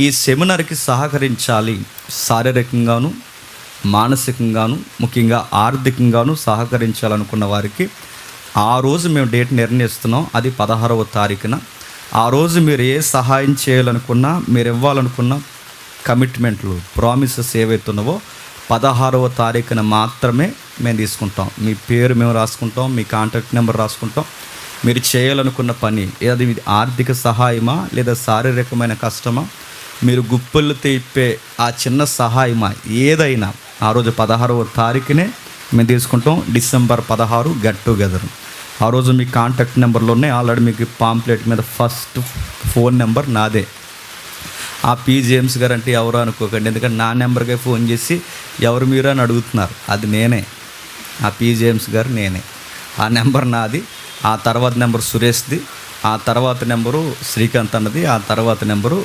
ఈ సెమినార్‌కి సహకరించాలి. శారీరకంగాను, మానసికంగాను, ముఖ్యంగా ఆర్థికంగాను సహకరించాలనుకున్న వారికి ఆ రోజు మేము డేట్ నిర్ణయిస్తున్నాం. అది 16వ తారీఖున. ఆ రోజు మీరు ఏ సహాయం చేయాలనుకున్నా, మీరు ఇవ్వాలనుకున్న కమిట్మెంట్లు, ప్రామిసెస్ ఏవైతే ఉన్నావో 16వ తారీఖున మాత్రమే మేము తీసుకుంటాం. మీ పేరు మేము రాసుకుంటాం, మీ కాంటాక్ట్ నెంబర్ రాసుకుంటాం. మీరు చేయాలనుకున్న పని అది ఆర్థిక సహాయమా లేదా శారీరకమైన కష్టమా, మీరు గుప్పలు తిప్పే ఆ చిన్న సహాయమా, ఏదైనా ఆ రోజు 16వ తారీఖునే మేము తీసుకుంటాం. December 16 get together. ఆ రోజు మీ కాంటాక్ట్ నెంబర్లు ఉన్నాయి. ఆల్రెడీ మీకు పాంప్లెట్ మీద ఫస్ట్ ఫోన్ నెంబర్ నాదే. ఆ పి జేమ్స్ గారు అంటే ఎవరు అనుకోకండి, ఎందుకంటే నా నెంబర్కే ఫోన్ చేసి ఎవరు మీరు అని అడుగుతున్నారు. అది నేనే, ఆ పి జేమ్స్ గారు నేనే. ఆ నెంబర్ నాది. ఆ తర్వాత నెంబర్ సురేష్ది, ఆ తర్వాత నెంబరు శ్రీకాంత్ అన్నది, ఆ తర్వాత నెంబరు